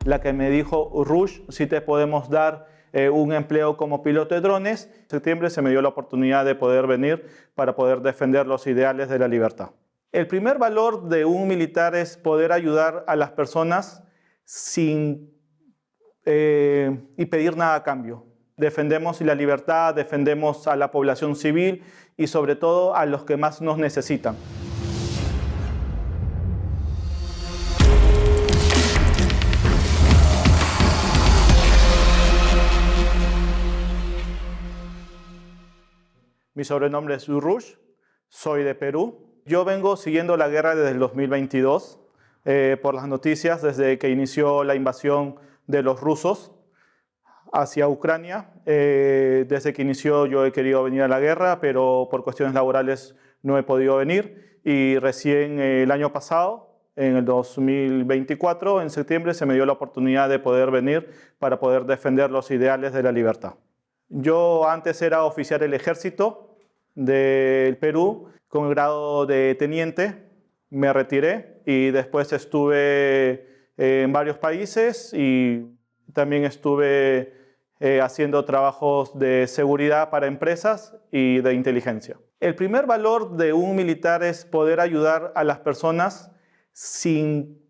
la que me dijo: Rush, sí te podemos dar un empleo como piloto de drones. En septiembre se me dio la oportunidad de poder venir para poder defender los ideales de la libertad. El primer valor de un militar es poder ayudar a las personas sin y pedir nada a cambio. Defendemos la libertad, defendemos a la población civil y sobre todo a los que más nos necesitan. Mi sobrenombre es Rush, soy de Perú. Yo vengo siguiendo la guerra desde el 2022, por las noticias, desde que inició la invasión de los rusos hacia Ucrania. Desde que inició yo he querido venir a la guerra, pero por cuestiones laborales no he podido venir. Y recién el año pasado, en el 2024, en septiembre, se me dio la oportunidad de poder venir para poder defender los ideales de la libertad. Yo antes era oficial del ejército del Perú, con el grado de teniente. Me retiré y después estuve en varios países y también estuve haciendo trabajos de seguridad para empresas y de inteligencia. El primer valor de un militar es poder ayudar a las personas sin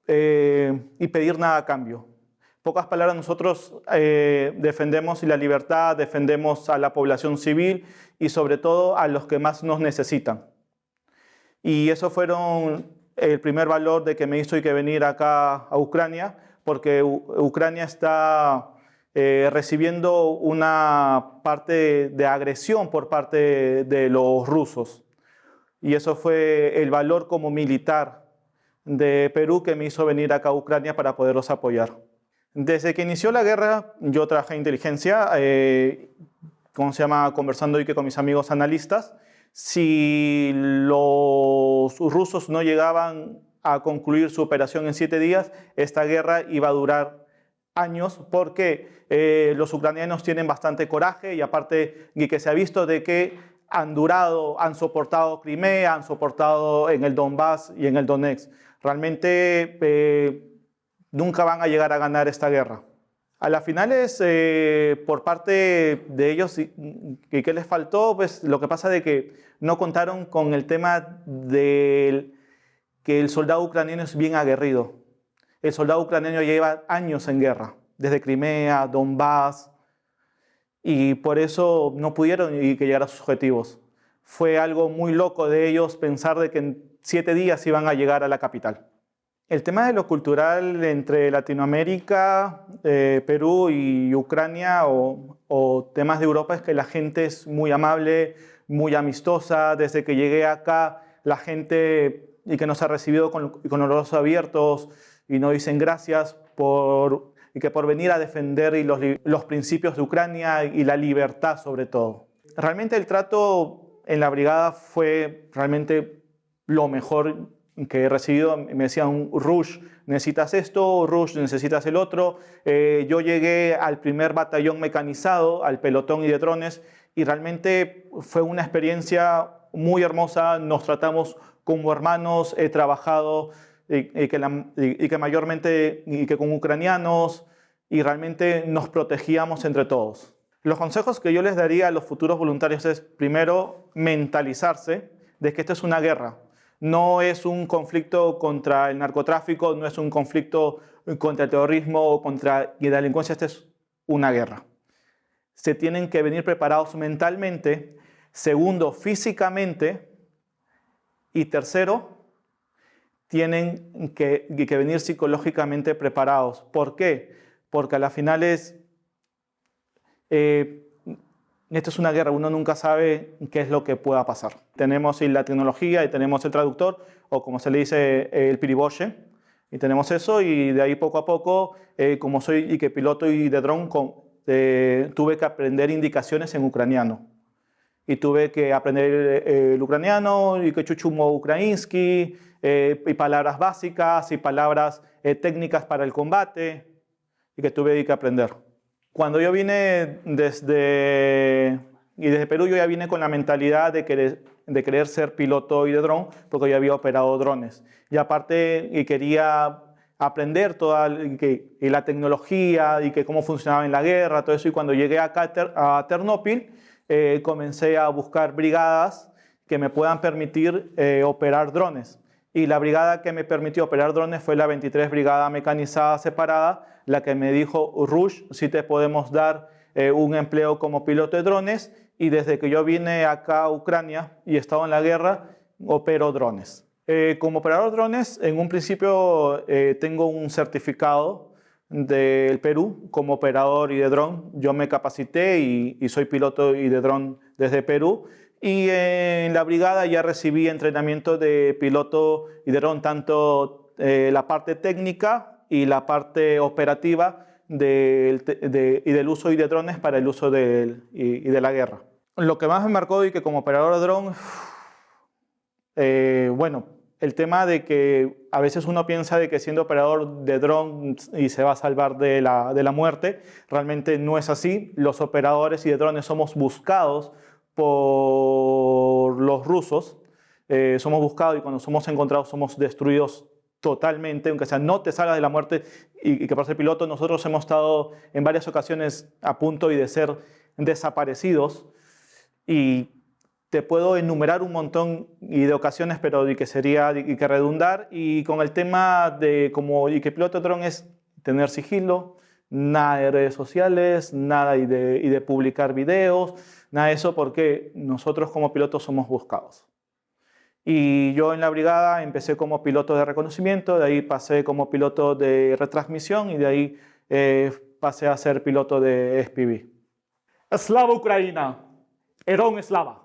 y pedir nada a cambio. En pocas palabras, nosotros defendemos la libertad, defendemos a la población civil y sobre todo a los que más nos necesitan. Y eso fueron el primer valor de que me hizo que venir acá a Ucrania, porque Ucrania está recibiendo una parte de agresión por parte de los rusos. Y eso fue el valor como militar de Perú que me hizo venir acá a Ucrania para poderlos apoyar. Desde que inició la guerra, yo trabajé en inteligencia, conversando con mis amigos analistas. Si los rusos no llegaban a concluir su operación en 7 días, esta guerra iba a durar años, porque los ucranianos tienen bastante coraje y aparte que se ha visto de que han soportado Crimea, han soportado en el Donbass y en el Donetsk. Realmente nunca van a llegar a ganar esta guerra. A las finales, por parte de ellos, ¿qué les faltó? Pues lo que pasa de que no contaron con el tema de que el soldado ucraniano es bien aguerrido. El soldado ucraniano lleva años en guerra, desde Crimea, Donbass, y por eso no pudieron llegar a sus objetivos. Fue algo muy loco de ellos pensar de que en 7 días iban a llegar a la capital. El tema de lo cultural entre Latinoamérica, Perú y Ucrania o temas de Europa es que la gente es muy amable, muy amistosa. Desde que llegué acá, la gente y que nos ha recibido con los brazos abiertos y nos dicen gracias por venir a defender los principios de Ucrania y la libertad sobre todo. Realmente el trato en la brigada fue realmente lo mejor que he recibido. Me decían: Rush, necesitas esto, Rush, necesitas el otro. Yo llegué al primer batallón mecanizado, al pelotón y de drones, y realmente fue una experiencia muy hermosa. Nos tratamos como hermanos. He trabajado que mayormente con ucranianos y realmente nos protegíamos entre todos. Los consejos que yo les daría a los futuros voluntarios es, primero, mentalizarse de que esto es una guerra. No es un conflicto contra el narcotráfico, no es un conflicto contra el terrorismo o contra la delincuencia, esta es una guerra. Se tienen que venir preparados mentalmente, segundo, físicamente, y tercero, tienen que venir psicológicamente preparados. ¿Por qué? Porque a las finales, esto es una guerra, uno nunca sabe qué es lo que pueda pasar. Tenemos la tecnología y tenemos el traductor, o como se le dice, el piriboche, y tenemos eso, y de ahí poco a poco, como soy piloto y de dron, tuve que aprender indicaciones en ucraniano. Y tuve que aprender el ucraniano, y que chuchumo ukrainsky, y palabras básicas, y palabras técnicas para el combate, y que tuve que aprender. Cuando yo vine desde Perú, yo ya vine con la mentalidad de querer ser piloto y de dron, porque yo había operado drones. Y aparte, quería aprender toda la tecnología y que cómo funcionaba en la guerra, todo eso. Y cuando llegué acá a Ternópil, comencé a buscar brigadas que me puedan permitir operar drones. Y la brigada que me permitió operar drones fue la 23 Brigada Mecanizada Separada, la que me dijo, Rush, si te podemos dar un empleo como piloto de drones. Y desde que yo vine acá a Ucrania y he estado en la guerra, opero drones. Como operador de drones, en un principio tengo un certificado del Perú como operador y de dron. Yo me capacité y soy piloto y de dron desde Perú. Y en la brigada ya recibí entrenamiento de piloto y de dron, tanto la parte técnica y la parte operativa y del uso de drones para el uso de la guerra. Lo que más me marcó y que como operador de dron, bueno, el tema de que a veces uno piensa de que siendo operador de dron y se va a salvar de la muerte, realmente no es así. Los operadores y de drones somos buscados por los rusos, somos buscados y cuando somos encontrados somos destruidos totalmente, aunque sea no te salgas de la muerte y que por ser piloto, nosotros hemos estado en varias ocasiones a punto de ser desaparecidos y te puedo enumerar un montón de ocasiones, pero que sería que redundar. Y con el tema de que piloto de dron es tener sigilo, nada de redes sociales, nada y de publicar videos, nada de eso, porque nosotros como pilotos somos buscados. Y yo en la brigada empecé como piloto de reconocimiento, de ahí pasé como piloto de retransmisión y de ahí pasé a ser piloto de SPV. Slava Ucraina, Herón Slava.